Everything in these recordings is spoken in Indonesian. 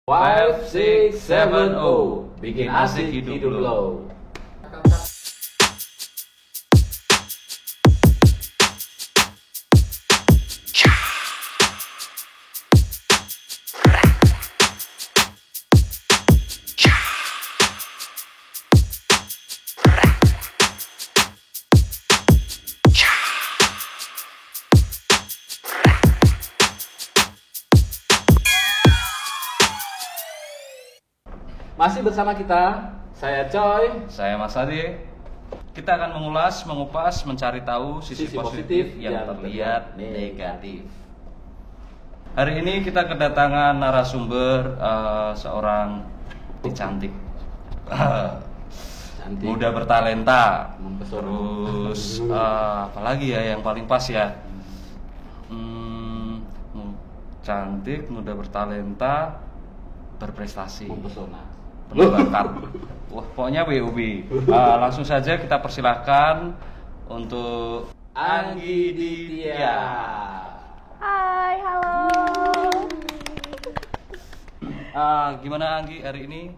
5, 6, 7, 0. Bikin asik hidup lo. Masih bersama kita, saya Coy. Saya Mas Adi. Kita akan mengulas, mengupas, mencari tahu sisi positif yang terlihat negatif. Hari ini kita kedatangan narasumber seorang cantik, muda bertalenta, terus apalagi ya yang paling pas ya, cantik, muda bertalenta, berprestasi, Mempesona. penuh bakat. Wah, pokoknya WUB. Langsung saja kita persilahkan untuk Anggi Ditya. Hai, halo. Gimana Anggi hari ini?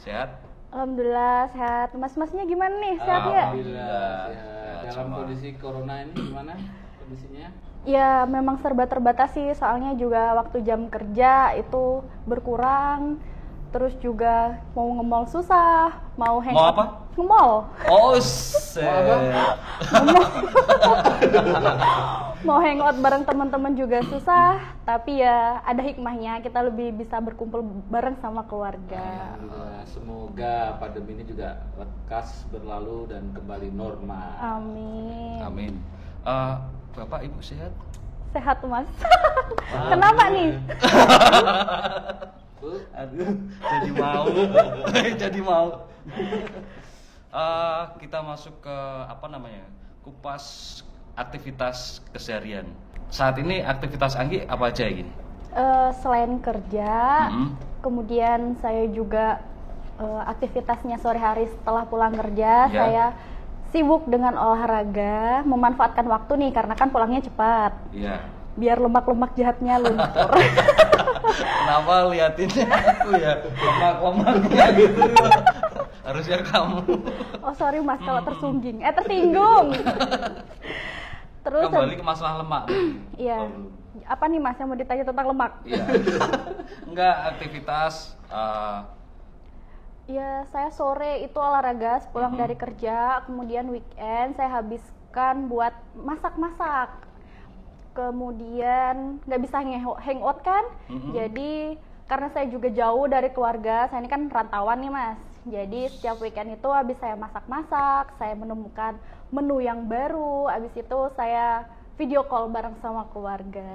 Sehat? Alhamdulillah sehat. Mas-masnya gimana nih? Sehat ya? Alhamdulillah sehat. Sehat Dalam semua. kondisi corona ini gimana kondisinya? Ya, memang serba terbatas sih. Soalnya juga waktu jam kerja itu berkurang. Terus juga mau nge-mall susah, mau hangout. Mau apa? Nge-mall. Oh, set. Mau hangout bareng teman-teman juga susah, tapi ya ada hikmahnya, kita lebih bisa berkumpul bareng sama keluarga. Alhamdulillah. Semoga pandemi ini juga lekas berlalu dan kembali normal. Amin. Amin. Bapak Ibu sehat? Sehat, Mas. Kenapa nih? Aduh, jadi mau. Jadi mau. Kita masuk ke apa namanya? Kupas aktivitas keseharian. Saat ini aktivitas Anggi apa aja gini? Selain kerja, Mm-hmm. kemudian saya juga aktivitasnya sore hari setelah pulang kerja, Ya. saya sibuk dengan olahraga, memanfaatkan waktu nih karena kan pulangnya cepat, Iya. biar lemak-lemak jahatnya luntur. Kenapa liatinnya aku ya? Lemak-lemaknya gitu. Harusnya kamu. Oh sorry Mas kalau tersinggung. Terus Kembali ke masalah lemak. iya. Apa nih Mas yang mau ditanya tentang lemak? Iya. Enggak aktivitas Ya, saya sore itu olahraga sepulang Mm-hmm. dari kerja, kemudian weekend saya habiskan buat masak-masak. Kemudian nggak bisa hangout kan, Mm-hmm. jadi karena saya juga jauh dari keluarga, saya ini kan rantauan nih Mas. Jadi setiap weekend itu habis saya masak-masak, saya menemukan menu yang baru, habis itu saya video call bareng sama keluarga.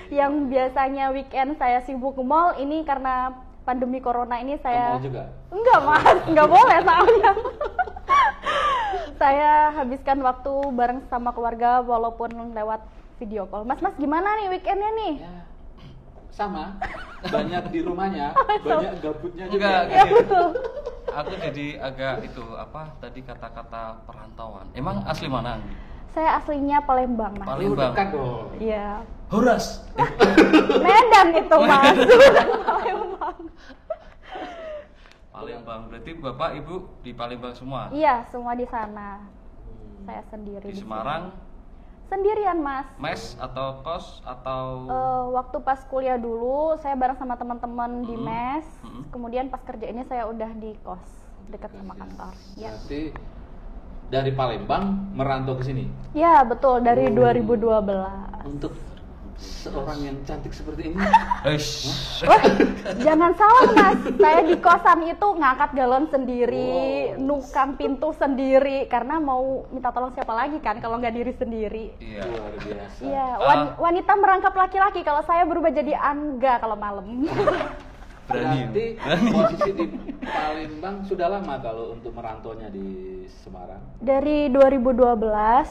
Yang biasanya weekend saya sibuk ke mall, ini karena pandemi corona ini Ke saya mall juga? enggak Mas, enggak boleh soalnya. Saya habiskan waktu bareng sama keluarga walaupun lewat video call. Mas gimana nih weekendnya nih? Ya, sama. Banyak di rumahnya, banyak gabutnya juga. enggak Ya gini. betul. Aku jadi agak itu apa tadi kata-kata perantauan. Emang asli mana Anggi? Saya aslinya Palembang Mas. Lu Palembang. dekat dong. Iya. Horas. Medan itu Oh, Mas. iya. Palembang. Palembang. Berarti Bapak Ibu di Palembang semua. Iya, semua di sana. Saya sendiri. Di sini. Semarang, Sendirian Mas. mes atau kos atau Waktu pas kuliah dulu saya bareng sama teman-teman di Mm-hmm. mes, Mm-hmm. kemudian pas kerja ini saya udah di kos dekat sama kantor. Ya. Berarti dari Palembang merantau ke sini Ya betul dari Oh. 2012. untuk seorang yang cantik seperti ini. Wah, jangan salah Mas, saya di kosan itu ngangkat galon sendiri, Wow. nukang pintu sendiri karena mau minta tolong siapa lagi kan kalau nggak diri sendiri. Iya. Luar biasa. Iya, wanita merangkap laki-laki, kalau saya berubah jadi angga kalau malam. Berarti Berani. posisi di Palembang sudah lama kalau untuk merantaunya di Semarang. Dari 2012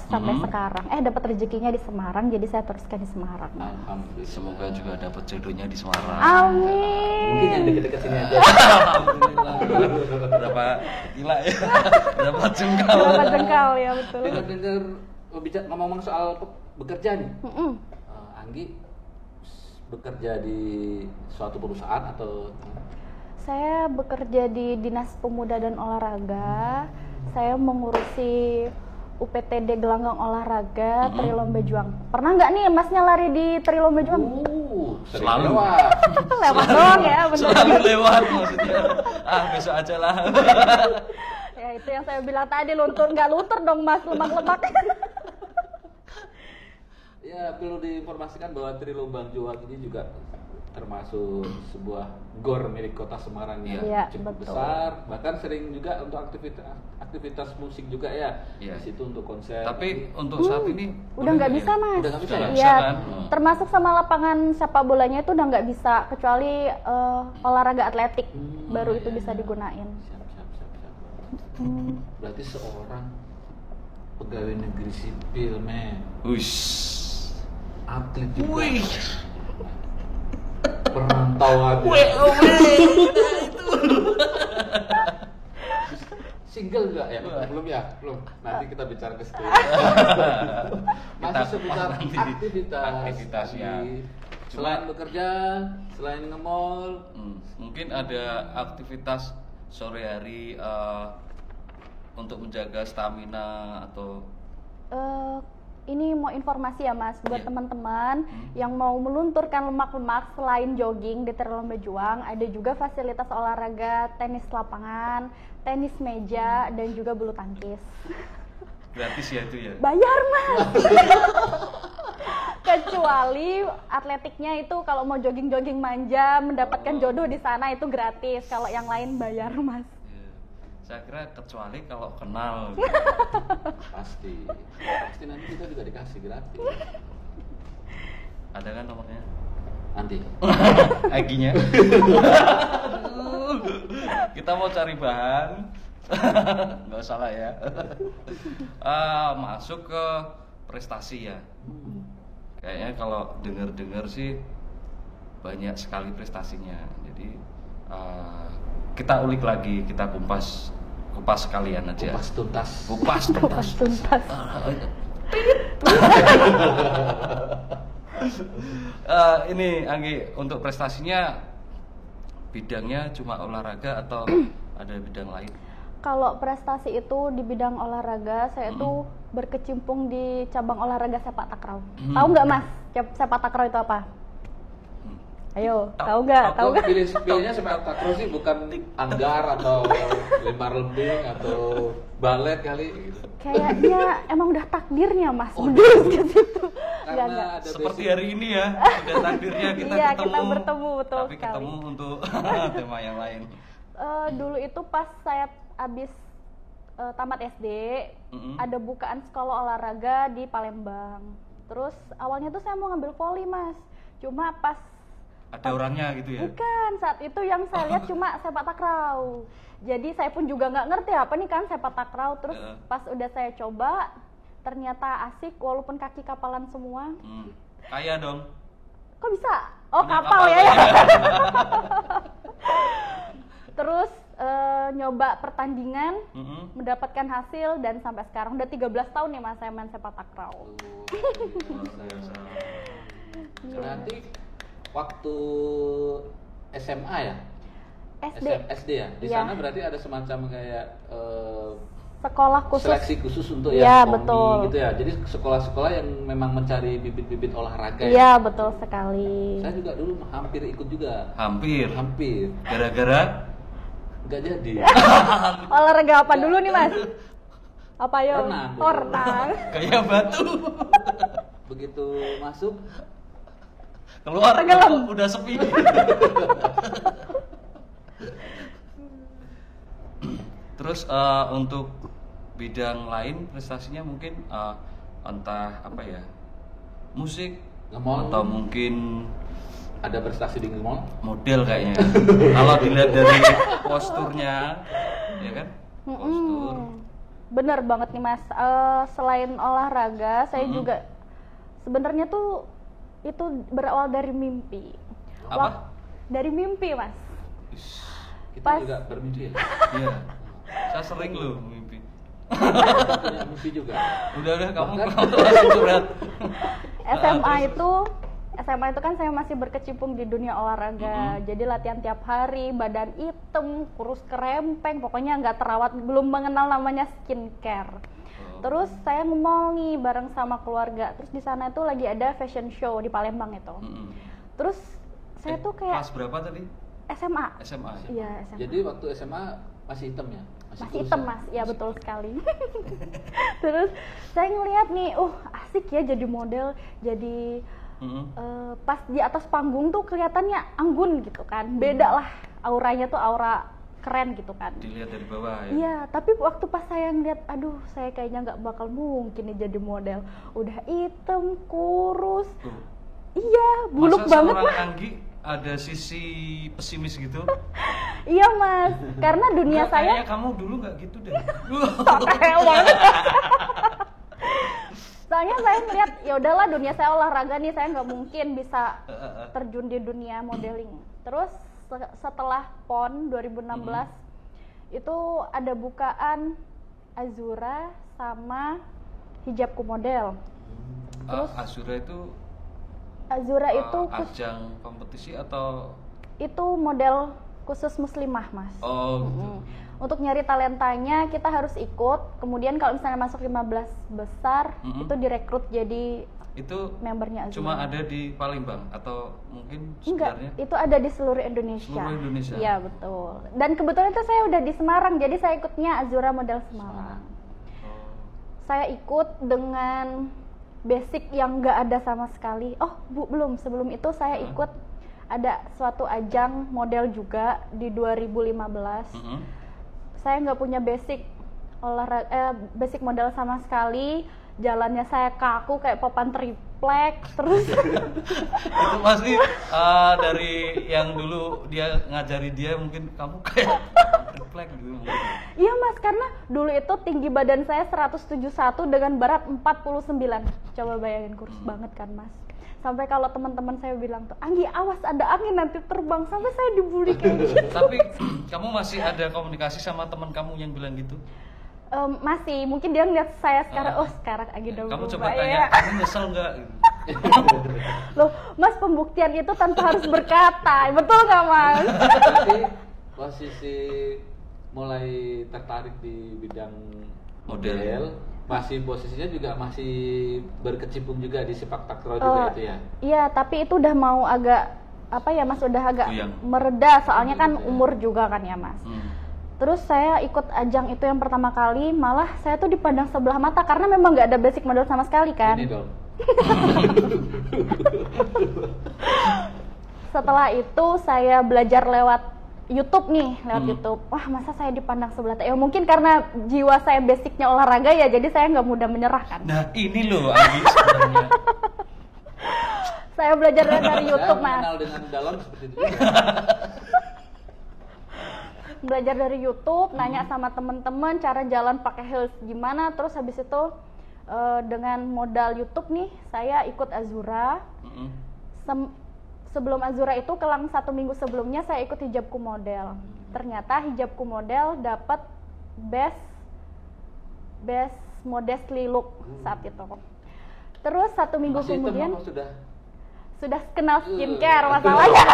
sampai Mhm. sekarang, dapat rezekinya di Semarang, jadi saya teruskan di Semarang. Alhamdulillah. Semoga juga dapat jodohnya di Semarang. Amin. Mungkin yang deket-deket sini aja. Alhamdulillah. Berapa gila ya? Berapa jengkal. Berapa jengkal ya betul. Dengar-dengar ngomong soal bekerja nih. Mm-mm. Anggi bekerja di suatu perusahaan atau? Saya bekerja di Dinas Pemuda dan Olahraga. Saya mengurusi UPTD Gelanggang Olahraga Trilomba Juang. Pernah nggak nih Masnya lari di Trilomba Juang? Selalu lewat. Lewat doang ya, bener. Selalu lewat maksudnya. Besok aja lah. Ya itu yang saya bilang tadi, luntur nggak luntur dong Mas, lemak-lemak. Ya, perlu diinformasikan bahwa Trilomba Juang ini juga termasuk sebuah gor milik Kota Semarang yang cukup besar, bahkan sering juga untuk aktivitas musik juga ya. Di situ untuk konser. Tapi untuk saat ini udah nggak bisa Mas. Udah nggak bisa ya? Iya, termasuk sama lapangan sepak bolanya itu udah nggak bisa, kecuali olahraga atletik baru itu bisa digunain. Siap. Berarti seorang pegawai negeri sipil, men. Atlet juga. Perantauan. Single enggak ya? Belum ya? Belum. Nanti kita bicara ke situ. Masih seputar aktivitasnya. Selain bekerja, selain nge-mall, mungkin ada aktivitas sore hari untuk menjaga stamina atau ini mau informasi ya Mas, buat teman-teman yang mau melunturkan lemak-lemak selain jogging di Trilomba Juang, ada juga fasilitas olahraga tenis lapangan, tenis meja, dan juga bulu tangkis. Gratis ya itu ya? Bayar Mas! Kecuali atletiknya itu kalau mau jogging-jogging manja, mendapatkan jodoh di sana itu gratis, kalau yang lain bayar Mas. Saya kira kecuali kalau kenal. Pasti nanti kita juga dikasih gratis. Ada kan nomornya? Nanti. Aginya. Kita mau cari bahan. Nggak salah ya. Masuk ke prestasi ya. Kayaknya kalau dengar sih banyak sekali prestasinya. Jadi kita ulik lagi, kita kupas sekalian aja. Kupas tuntas. Ini Anggi, untuk prestasinya bidangnya cuma olahraga atau ada bidang lain? Kalau prestasi itu di bidang olahraga, saya tuh berkecimpung di cabang olahraga sepak takraw. Tahu nggak Mas, sepak takraw itu apa? Ayo, tahu nggak? Pilihnya sepak takraw sih bukan anggar atau lempar lembing atau balet kali gitu. Kayaknya emang udah takdirnya Mas, begitu ke situ. Karena ada seperti hari ini ya, udah takdirnya kita iya, ketemu. kita bertemu, betul tapi sekali. Ketemu untuk tema yang lain. Dulu itu pas saya habis tamat SD, ada bukaan sekolah olahraga di Palembang. Terus awalnya tuh saya mau ngambil voli Mas, cuma pas ada orangnya gitu ya? Bukan, saat itu yang saya lihat cuma sepak takraw. Jadi saya pun juga nggak ngerti apa nih kan sepak takraw. Terus pas udah saya coba, ternyata asik walaupun kaki kapalan semua. Kaya dong. Kok bisa? Oh, kapal ya. Terus nyoba pertandingan, mendapatkan hasil, dan sampai sekarang udah 13 tahun nih Mas saya main sepak takraw. Nanti waktu SMA ya? SD ya? Di sana berarti ada semacam kayak sekolah khusus, seleksi khusus untuk betul. gitu ya. Jadi sekolah-sekolah yang memang mencari bibit-bibit olahraga ya? Iya, betul sekali. Saya juga dulu hampir ikut juga. Hampir. Gara-gara nggak jadi. Olahraga apa dulu nih Mas? Apa yo? Renang. Renang. Kayak batu. Begitu masuk keluar tenggelam, udah sepi. Terus untuk bidang lain prestasinya mungkin entah apa ya, musik, nge-mall, atau mungkin ada prestasi di nge-mall, model kayaknya. Kalau dilihat dari posturnya, ya kan? Postur. Bener banget nih Mas. Selain olahraga, saya juga sebenarnya tuh itu berawal dari mimpi. Apa? Dari mimpi Mas. Kita juga bermimpi ya? Iya. Saya sering loh mimpi. Punya mimpi juga. Udah kamu langsung curhat. SMA itu SMA itu kan saya masih berkecimpung di dunia olahraga, jadi latihan tiap hari, badan hitam, kurus kerempeng, pokoknya nggak terawat, belum mengenal namanya skincare. Terus saya nge-mall nih bareng sama keluarga, terus di sana itu lagi ada fashion show di Palembang itu. Terus saya tuh kayak kelas berapa tadi? SMA. Iya, SMA. Jadi waktu SMA masih hitam ya? Masih hitam, Mas. Iya, betul sekali. Terus saya ngeliat nih, asik ya jadi model, jadi pas di atas panggung tuh kelihatannya anggun gitu kan. Beda lah auranya tuh aura keren gitu kan. Dilihat dari bawah ya. Iya, tapi waktu pas saya ngeliat, aduh saya kayaknya nggak bakal mungkin nih jadi model. Udah hitam, kurus. Iya, buluk banget lah. Masa Anggi ada sisi pesimis gitu? Iya Mas, karena dunia saya. Kayaknya kamu dulu nggak gitu deh. Soalnya saya melihat ya udahlah dunia saya olahraga nih, saya nggak mungkin bisa terjun di dunia modeling. Terus setelah PON 2016 itu ada bukaan Azura sama Hijabku Model. Terus Azura itu ajang kompetisi atau itu model khusus muslimah Mas. Oh gitu. Untuk nyari talentanya kita harus ikut, kemudian kalau misalnya masuk 15 besar itu direkrut jadi itu membernya Azura. Cuma ada di Palembang atau mungkin sebenarnya? Enggak, itu ada di seluruh Indonesia. Seluruh Indonesia. Iya betul. Dan kebetulan itu saya udah di Semarang, jadi saya ikutnya Azura Model Semarang. Saya ikut dengan basic yang nggak ada sama sekali. Belum, sebelum itu saya ikut ada suatu ajang model juga di 2015. Saya nggak punya basic basic model sama sekali. Jalannya saya kaku kayak papan triplek terus. Itu pasti dari yang dulu dia ngajari dia, mungkin kamu kayak triplek gitu. Iya Mas, karena dulu itu tinggi badan saya 171 dengan berat 49. Coba bayangin, kurus banget kan Mas. Sampai kalau teman-teman saya bilang tuh, Anggi awas ada angin nanti terbang, sampai saya dibully kayak gitu. Tapi kamu masih ada komunikasi sama teman kamu yang bilang gitu? Masih, mungkin dia ngeliat saya sekarang, sekarang Anggi udah kamu berubah. coba tanya, kamu nyesel nggak? Loh, Mas, pembuktian itu tanpa harus berkata, betul nggak Mas? Berarti posisi mulai tertarik di bidang model, masih posisinya juga masih berkecimpung juga di sepak takraw juga itu ya? Iya, tapi itu udah mau agak Mas, udah agak mereda, soalnya kan umur juga kan ya Mas. Terus saya ikut ajang itu yang pertama kali, malah saya tuh dipandang sebelah mata karena memang nggak ada basic model sama sekali kan. Ini dong. Setelah itu saya belajar lewat YouTube nih, YouTube. Wah, masa saya dipandang sebelah mata? Ya mungkin karena jiwa saya basicnya olahraga ya, jadi saya nggak mudah menyerah kan. Nah ini loh Anggi sebenarnya. Saya belajar dari YouTube Mas. Mengenal dengan dalam seperti itu. Belajar dari YouTube, nanya sama temen-temen cara jalan pakai heels gimana, terus habis itu dengan modal YouTube nih saya ikut Azura. Sebelum Azura itu kelang 1 minggu sebelumnya saya ikut Hijabku Model. Ternyata Hijabku Model dapat best modestly look saat itu. Terus 1 minggu kemudian sudah kenal skincare masalahnya.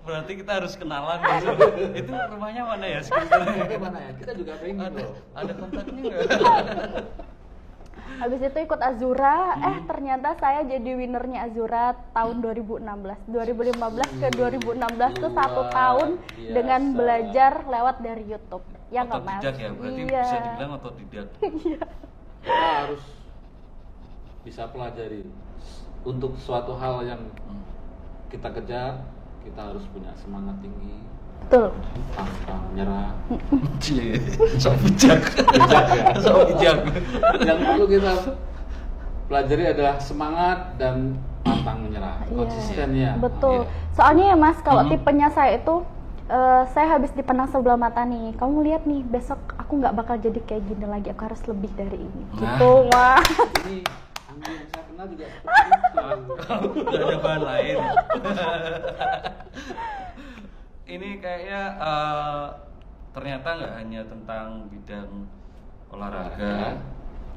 Berarti kita harus kenalan gitu. Itu rumahnya mana ya skincare? Mana ya? Kita juga pengen loh. Ada kontaknya nggak? Habis itu ikut Azura, ternyata saya jadi winernya Azura tahun 2016. 2015 ke 2016 tuh 1 tahun dengan belajar lewat dari YouTube. Ya nggak Mas? Otodidak ya, berarti bisa dibilang otodidak. Iya. Kita harus bisa pelajari untuk suatu hal yang kita kejar, kita harus punya semangat tinggi. Betul. Pantang menyerah. Sok bijak. Sok bijak. Yang perlu kita pelajari adalah semangat dan pantang menyerah. Konsisten ya. Betul. Soalnya ya Mas, kalau tipenya saya itu saya habis dipandang sebelah mata nih. Kamu lihat nih, besok aku nggak bakal jadi kayak gini lagi. Aku harus lebih dari ini. Gitu, Mas. Ini Anggi yang saya kenal juga seperti itu. Gak ada bahan lain. Ini kayaknya ternyata nggak hanya tentang bidang olahraga,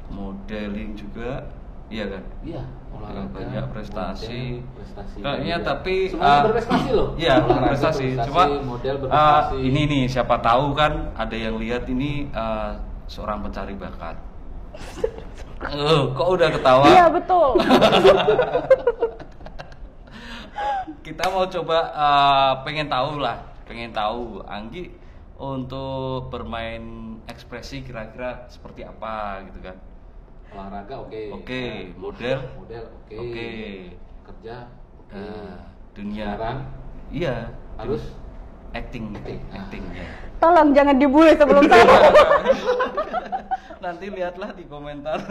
modeling juga, Iya kan? Iya, olahraga banyak prestasi. Prestasi. Kayaknya tapi semuanya berprestasi loh. Iya, berprestasi. Cuma model berprestasi. Ini nih siapa tahu kan ada yang lihat ini seorang pencari bakat. Kok udah ketawa? Iya, betul. Kita mau coba pengen tahu Anggi untuk bermain ekspresi kira-kira seperti apa gitu kan. Olahraga oke. Model oke. Kerja oke. Dunia sekarang iya harus acting ya. Tolong jangan dibully sebelum saya. Nanti lihatlah di komentar.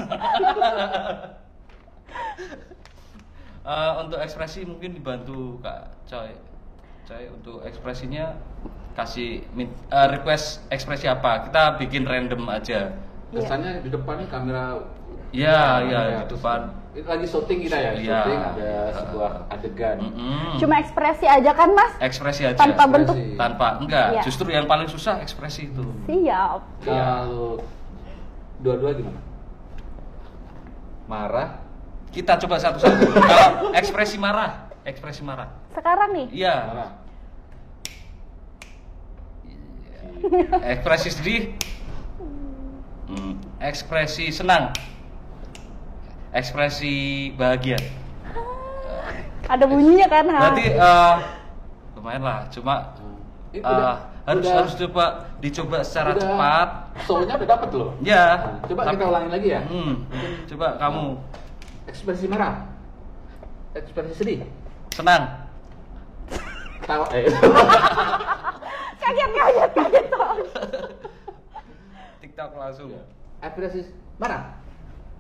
Untuk ekspresi mungkin dibantu Kak Coy untuk ekspresinya kasih request ekspresi apa, kita bikin random aja. Kesannya di depan nih kamera. Iya di depan. Lagi syuting kita ya. Syuting ada sebuah adegan. Cuma ekspresi aja kan Mas? Ekspresi aja. Tanpa bentuk. Enggak. Justru yang paling susah ekspresi itu. Siap. Kalau dua-dua gimana? Marah. Kita coba satu-satu. Kalau ekspresi marah. Sekarang nih? Iya. Marah. Ekspresi sedih. Ekspresi senang. Ekspresi bahagia. Ada bunyinya kan? Berarti lumayan lah. Cuma harus dicoba secara cepat. Soalnya udah dapet loh. Ya. Coba kita ulangin lagi ya. Coba kamu. Ekspresi marah. Ekspresi sedih. Senang. Tawa. Kaget dong. TikTok langsung. Ekspresi marah.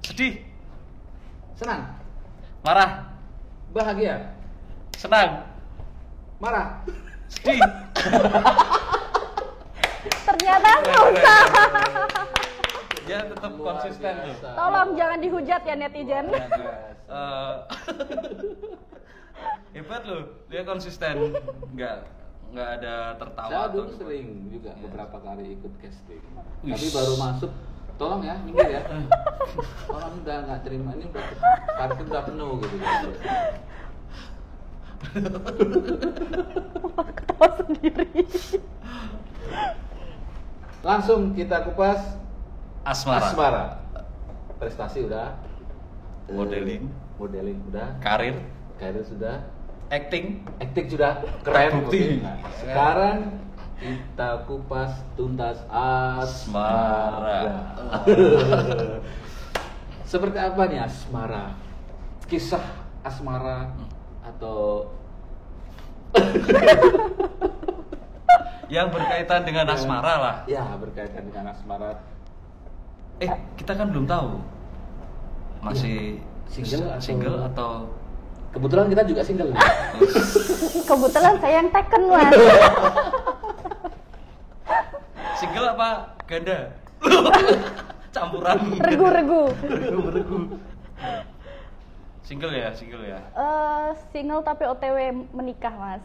Sedih. Senang. Marah. Bahagia. Senang. Marah. Sedih. Ternyata susah. Ya tetap konsisten tuh. Tolong jangan dihujat ya netizen. Hebat loh, dia konsisten, nggak ada tertawa. Saya dulu sering juga beberapa kali ikut casting, tapi baru masuk, tolong ya, minggir ya. Orang udah nggak terima, ini kartu udah penuh gitu. Ketawa sendiri. Langsung kita kupas Asmara. Prestasi udah. Modeling udah. Karir Sudah. Acting sudah. Keren. Terbukti. Nah, sekarang kita kupas tuntas asmara. Seperti apa nih asmara? Kisah asmara atau yang berkaitan dengan asmara lah. Ya, berkaitan dengan asmara. Kita kan belum tahu masih single atau kebetulan kita juga single nih. Kebetulan saya yang taken Mas. Single apa ganda? Campuran. Regu. Single ya. Single tapi OTW menikah Mas.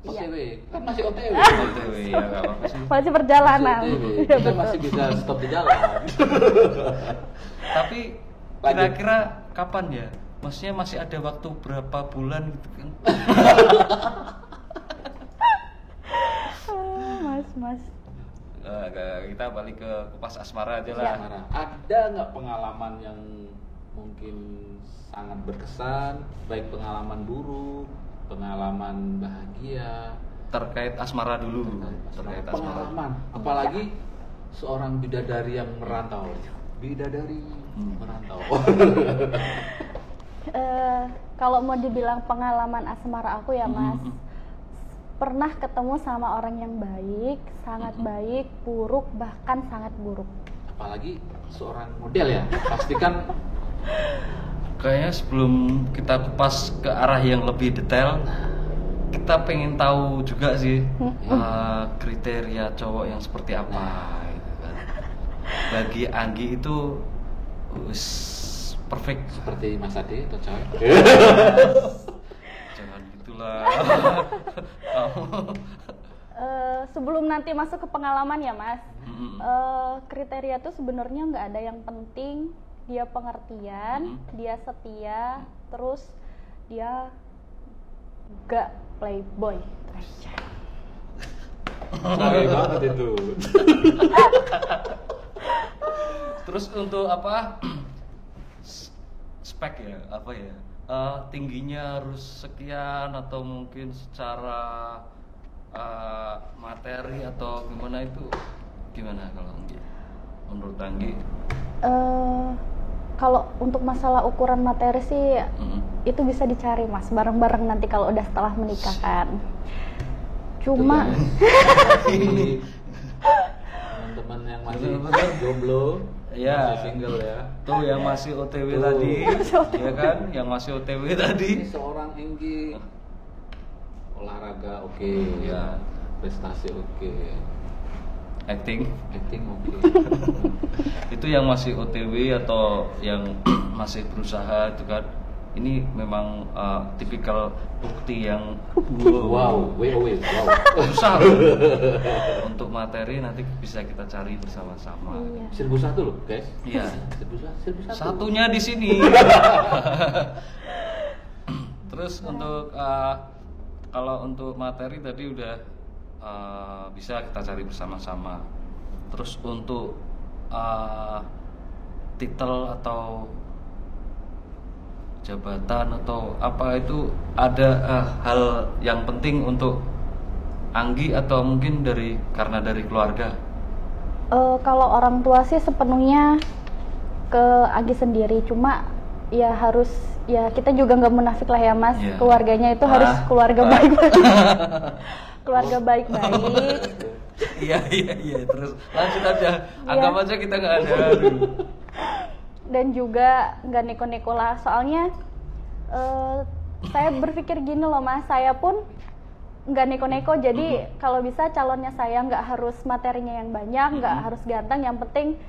OTW, kan masih OTW. OTW ya nggak apa-apa sih. Masih perjalanan. Kita masih bisa stop di jalan. Tapi kira-kira kapan ya? Maksudnya masih ada waktu berapa bulan gitu kan? Mas. Kita balik ke kupas asmara aja lah. Ya. Ada nggak pengalaman yang mungkin sangat berkesan, baik pengalaman buruk, pengalaman bahagia terkait asmara dulu? Terkait asmara. Pengalaman, apalagi seorang bidadari yang merantau. Merantau. Kalau mau dibilang pengalaman asmara aku ya Mas, pernah ketemu sama orang yang baik, sangat baik, buruk, bahkan sangat buruk. Apalagi seorang model ya, pastikan. Kayaknya sebelum kita kupas ke arah yang lebih detail, kita pengen tahu juga sih kriteria cowok yang seperti apa gitu kan. Bagi Anggi itu perfect Seperti Mas Ade atau cewek? Jangan gitulah. Sebelum nanti masuk ke pengalaman ya Mas, kriteria tuh sebenarnya nggak ada yang penting, dia pengertian, dia setia, terus dia gak playboy. Sorry banget itu. Terus untuk apa? Spek ya, apa ya? Tingginya harus sekian atau mungkin secara materi atau gimana itu? Gimana kalau Anggi? Menurut Anggi? Kalau untuk masalah ukuran materi sih itu bisa dicari Mas, bareng-bareng nanti kalau udah setelah menikah kan. Cuma teman-teman yang masih jomblo, ya, masih single ya. Tuh yang masih OTW tadi, ya kan? Yang masih OTW tadi. Ini seorang Enggi olahraga oke, ya, prestasi oke. Acting oke. Itu yang masih OTW atau yang masih berusaha itu kan. Ini memang tipikal bukti yang wow. susah. Untuk materi nanti bisa kita cari bersama-sama. 1001 loh, guys. Iya. 1001. Satunya di sini. Terus untuk kalau untuk materi tadi udah bisa kita cari bersama-sama. Terus untuk titel atau jabatan atau apa itu ada hal yang penting untuk Anggi atau mungkin karena dari keluarga? Kalau orang tua sih sepenuhnya ke Anggi sendiri, cuma ya harus ya kita juga nggak munafik lah ya Mas, keluarganya itu harus keluarga baik-baik. Keluarga baik-baik. Iya terus lanjut aja, anggap aja kita nggak ada. Dan juga nggak neko-neko lah, soalnya saya berpikir gini loh Mas, saya pun nggak neko-neko, jadi kalau bisa calonnya saya nggak harus materinya yang banyak, nggak harus ganteng, yang penting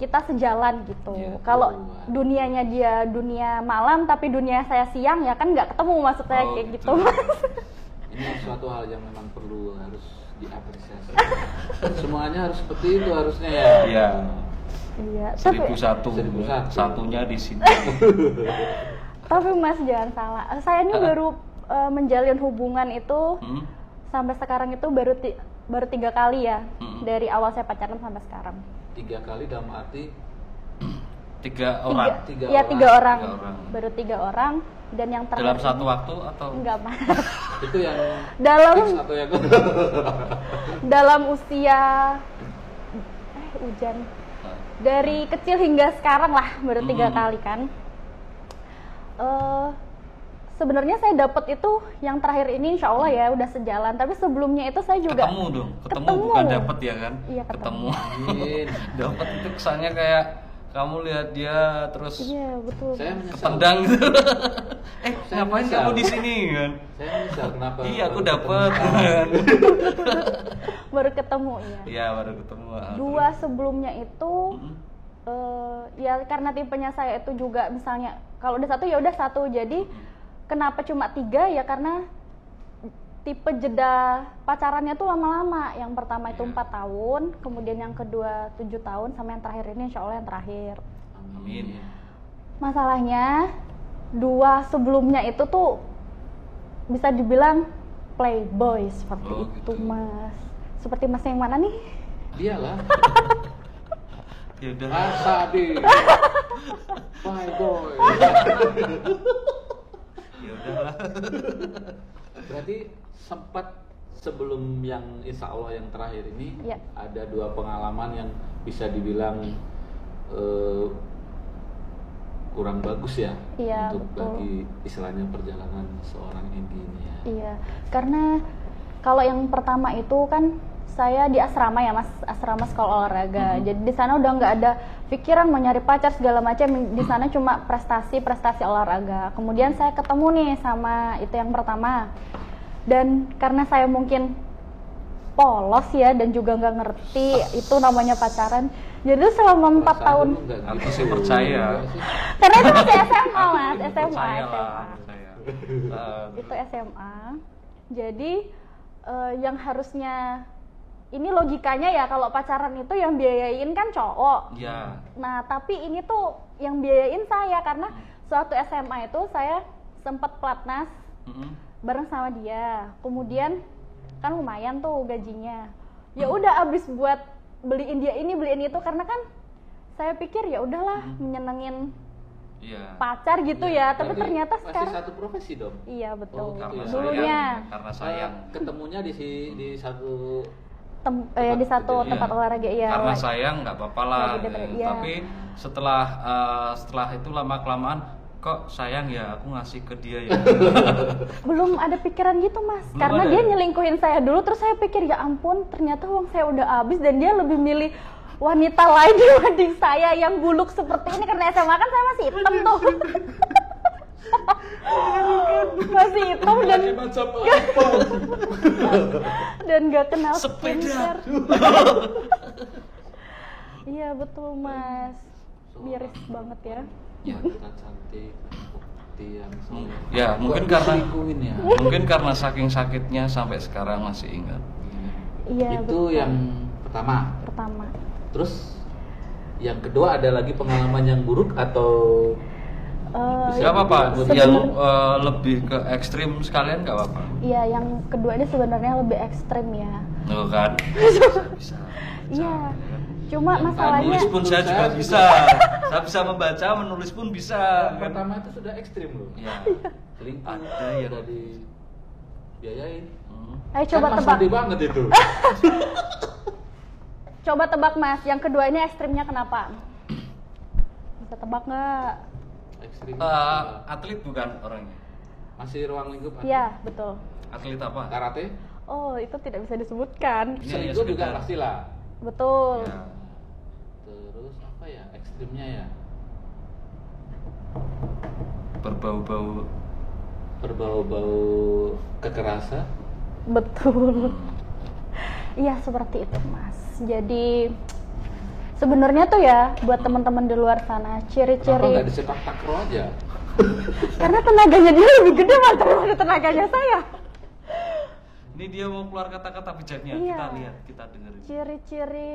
kita sejalan gitu. Kalau dunianya dia dunia malam tapi dunia saya siang, ya kan nggak ketemu, maksud saya kayak gitu Mas. Ini suatu hal yang memang perlu harus diapresiasi. Semuanya harus seperti itu harusnya ya. Iya. Iya, 1001. Satunya di sini. Tapi Mas jangan salah, saya ini baru menjalin hubungan itu sampai sekarang itu baru 3 kali ya, dari awal saya pacaran sampai sekarang. 3 kali dalam arti 3 orang. 3 orang. Baru 3 orang, dan yang terakhir dalam satu waktu atau enggak Mas? Itu yang atau yang dalam usia hujan. Dari kecil hingga sekarang lah baru 3 kali kan. Sebenarnya saya dapat itu yang terakhir ini insya Allah ya udah sejalan. Tapi sebelumnya itu saya juga ketemu bukan dapat ya kan? Iya, ketemu. Dapat itu kesannya kayak kamu lihat dia terus. Iya betul. Saya menyesal. Ketendang gitu. Ngapain kamu di sini kan? Saya menyesal kenapa? Iya aku dapat. Baru ketemu ya. Iya baru ketemu. 2 sebelumnya itu ya karena tipenya saya itu juga misalnya kalau udah 1 ya udah 1. Jadi kenapa cuma 3 ya karena tipe jeda pacarannya tuh lama-lama. Yang pertama itu 4 tahun, kemudian yang kedua 7 tahun, sama yang terakhir ini insya Allah yang terakhir. Amin. Masalahnya 2 sebelumnya itu tuh bisa dibilang playboy seperti itu gitu. Mas. Seperti Mas yang mana nih? Dialah. Ya udah. Asabi. Playboy. Ya udahlah. Berarti sempat sebelum yang insya Allah yang terakhir ini ada 2 pengalaman yang bisa dibilang kurang bagus ya, untuk bagi istilahnya perjalanan seorang Enggi ini ya. Iya, karena kalau yang pertama itu kan saya di asrama ya Mas, asrama sekolah olahraga. Jadi di sana udah nggak ada pikiran mau nyari pacar segala macam. Di sana cuma prestasi olahraga. Kemudian saya ketemu nih sama itu yang pertama. Dan karena saya mungkin polos ya dan juga nggak ngerti itu namanya pacaran. Jadi selama 4 tahun. Aku sih percaya. Karena itu masih SMA Mas, SMA. Percaya. Itu SMA. Jadi yang harusnya ini logikanya ya kalau pacaran itu yang biayain kan cowok. Iya. Nah, tapi ini tuh yang biayain saya karena suatu SMA itu saya sempat pelatnas bareng sama dia. Kemudian kan lumayan tuh gajinya. Ya udah abis buat beliin dia ini, beliin itu karena kan saya pikir ya udahlah menyenengin pacar gitu ya, tapi ternyata sekarang masih satu profesi dong. Iya betul. Dulunya karena sayang. Ketemunya di satu di satu tempat olahraga ya. Karena sayang nggak apa-apa lah. Tapi setelah itu lama kelamaan kok sayang ya aku ngasih ke dia ya. Belum ada pikiran gitu mas. Belum karena dia nyelingkuhin saya dulu, terus saya pikir ya ampun ternyata uang saya udah habis dan dia lebih milih wanita lain dibanding saya yang buluk seperti ini karena SMA kan saya masih hitam tuh. Masih hitam dan gak kenal skincare. Iya betul mas, miris banget ya. Wanita cantik, yang ya mungkin karena saking sakitnya sampai sekarang masih ingat. Iya itu betul. Yang pertama. Terus yang kedua ada lagi pengalaman yang buruk atau Gak apa-apa, yang lebih ke ekstrim sekalian gak apa-apa. Iya, yang kedua ini sebenarnya lebih ekstrim ya. Tuh kan? Bisa. Iya. Cuma masalahnya menulis pun saya juga bisa. Saya bisa membaca, menulis pun bisa. Yang pertama itu sudah ekstrim loh. Iya. Selingkuh ada yang udah dibiayain. Ayo coba kan tebak. Mas banget itu. Coba tebak mas, yang kedua ini ekstrimnya kenapa? Bisa tebak nggak? Atlet bukan orangnya? Masih ruang lingkup? Iya, betul. Atlet apa? Karate? Oh, itu tidak bisa disebutkan. Selingkuh juga pastilah. Betul. Ya. Terus apa ya ekstrimnya ya? Berbau-bau kekerasan? Betul. Iya, seperti itu, Mas. Jadi sebenarnya tuh ya buat teman-teman di luar sana ciri-ciri. Kenapa nggak disepak takraw aja? Karena tenaganya dia lebih gede mas daripada tenaganya saya. Ini dia mau keluar kata-kata bijaknya. Iya. Kita lihat, kita dengerin. Ciri-ciri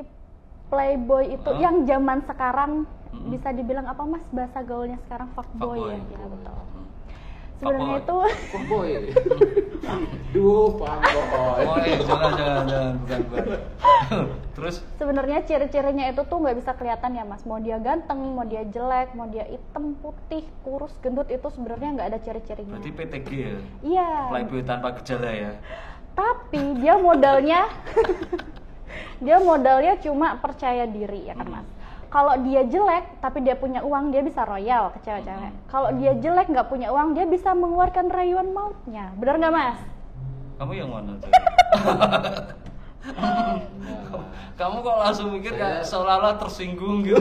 playboy itu yang zaman sekarang bisa dibilang apa mas, bahasa gaulnya sekarang fuckboy ya. Ya betul. Sebenarnya itu fuckboy. Duh, fuckboy. Jangan, bukan. Terus sebenarnya ciri-cirinya itu tuh nggak bisa kelihatan ya mas. Mau dia ganteng, mau dia jelek, mau dia hitam, putih, kurus, gendut, itu sebenarnya nggak ada ciri-cirinya. Berarti PTG ya? Iya. Playboy tanpa gejala ya? Tapi dia modalnya cuma percaya diri ya kan mas. Kalau dia jelek tapi dia punya uang, dia bisa royal ke cewek-cewek. Kalau dia jelek nggak punya uang, dia bisa mengeluarkan rayuan mautnya. Benar nggak mas? Kamu yang mana tuh? Kamu kok langsung mikir kayak seolah-olah tersinggung gitu.